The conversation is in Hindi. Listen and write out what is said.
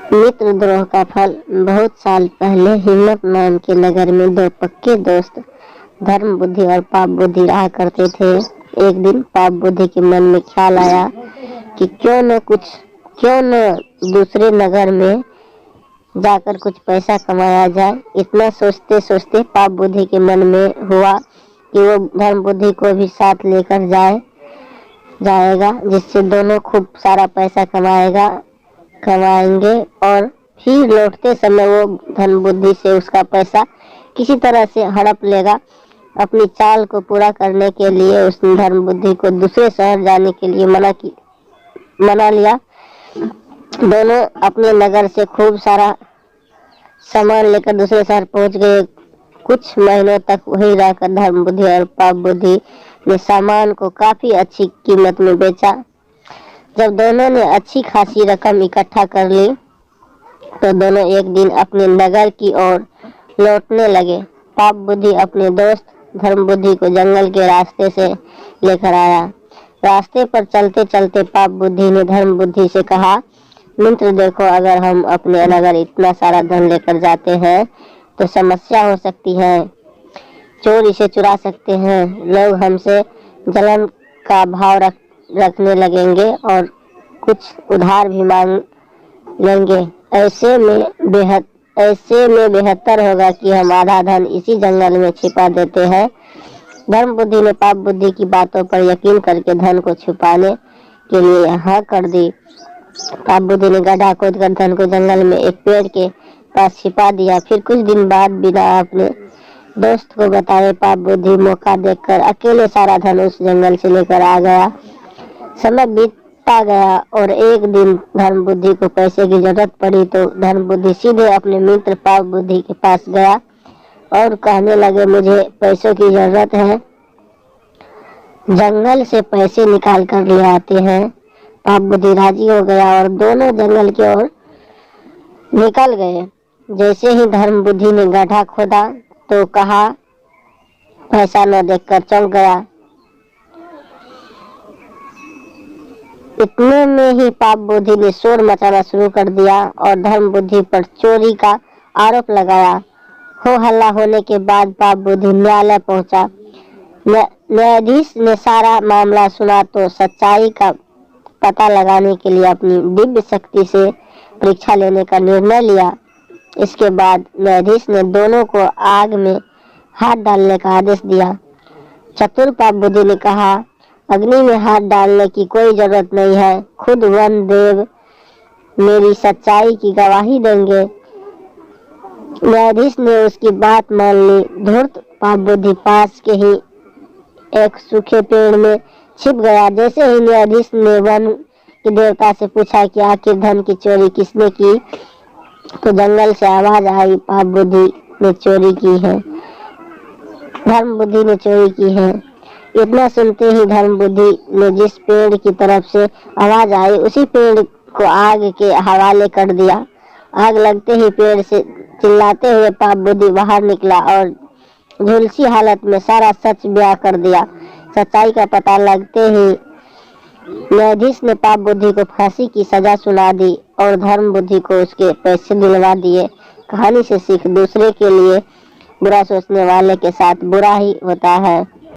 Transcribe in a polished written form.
मित्रद्रोह का फल। बहुत साल पहले हिम्मत नाम के नगर में दो पक्के दोस्त धर्म बुद्धि और पाप बुद्धि रहा करते थे। एक दिन पाप बुद्धि के मन में ख्याल आया कि क्यों न दूसरे नगर में जाकर कुछ पैसा कमाया जाए। इतना सोचते सोचते पाप बुद्धि के मन में हुआ कि वो धर्म बुद्धि को भी साथ लेकर जाएगा, जिससे दोनों खूब सारा पैसा कमाएंगे और फिर लौटते समय वो धन बुद्धि से उसका पैसा किसी तरह से हड़प लेगा। अपनी चाल को पूरा करने के लिए उसने धर्म बुद्धि को दूसरे शहर जाने के लिए मना लिया। दोनों अपने नगर से खूब सारा सामान लेकर दूसरे शहर पहुंच गए। कुछ महीनों तक वहीं रहकर धर्म बुद्धि और पाप बुद्धि ने सामान को काफी अच्छी कीमत में बेचा। जब दोनों ने अच्छी खासी रकम इकट्ठा कर ली तो दोनों एक दिन अपने नगर की ओर लौटने लगे। पाप बुद्धि अपने दोस्त धर्म बुद्धि को जंगल के रास्ते से लेकर आया। रास्ते पर चलते चलते पाप बुद्धि ने धर्म बुद्धि से कहा, मित्र देखो, अगर हम अपने नगर इतना सारा धन लेकर जाते हैं तो समस्या हो सकती है। चोर इसे चुरा सकते हैं, लोग हमसे जलन का भाव रखने लगेंगे और कुछ उधार भी मांग लेंगे। ऐसे में बेहतर होगा कि हम आधा धन इसी जंगल में छिपा देते हैं। धर्म बुद्धि ने पाप बुद्धि की बातों पर यकीन करके धन को छुपाने के लिए हाँ कर दी। पाप बुद्धि ने गड्ढा खोदकर धन को जंगल में एक पेड़ के पास छिपा दिया। फिर कुछ दिन बाद बिना अपने दोस्त को बताए पाप बुद्धि मौका देखकर अकेले सारा धन उस जंगल से लेकर आ गया। समय बीतता गया और एक दिन धर्म बुद्धि को पैसे की जरूरत पड़ी तो धर्म बुद्धि सीधे अपने मित्र पाप बुद्धि के पास गया और कहने लगे, मुझे पैसों की जरूरत है, जंगल से पैसे निकाल कर ले आते हैं। पाप बुद्धि राजी हो गया और दोनों जंगल की ओर निकल गए। जैसे ही धर्म बुद्धि ने गड्ढा खोदा तो कहा, पैसा न देखकर चौंक गया। इतने में ही पाप बुद्धि ने शोर मचाना शुरू कर दिया और धर्म बुद्धि पर चोरी का आरोप लगाया। हो हल्ला होने के बाद पाप बुद्धि न्यायालय पहुंचा। न्यायाधीश ने सारा मामला सुना तो सच्चाई का पता लगाने के लिए अपनी दिव्य शक्ति से परीक्षा लेने का निर्णय लिया। इसके बाद न्यायाधीश ने दोनों को आग में हाथ डालने का आदेश दिया। चतुर पाप बुद्धि ने कहा, अग्नि में हाथ डालने की कोई जरूरत नहीं है, खुद वन देव मेरी सच्चाई की गवाही देंगे। न्यायाधीश ने उसकी बात मान ली। धूर्त पाप बुद्धि पास के ही एक सूखे पेड़ में छिप गया। जैसे ही न्यायाधीश ने वन के देवता से पूछा कि आखिर धन की चोरी किसने की, तो जंगल से आवाज आई, पाप बुद्धि ने चोरी की है, धर्म बुद्धि ने चोरी की है। इतना सुनते ही धर्म बुद्धि ने जिस पेड़ की तरफ से आवाज आई उसी पेड़ को आग के हवाले कर दिया। आग लगते ही पेड़ से चिल्लाते हुए पाप बुद्धि बाहर निकला और झुलसी हालत में सारा सच बयां कर दिया। सच्चाई का पता लगते ही न्यायाधीश ने पाप बुद्धि को फांसी की सजा सुना दी और धर्म बुद्धि को उसके पैसे दिलवा दिए। कहानी से सीख, दूसरे के लिए बुरा सोचने वाले के साथ बुरा ही होता है।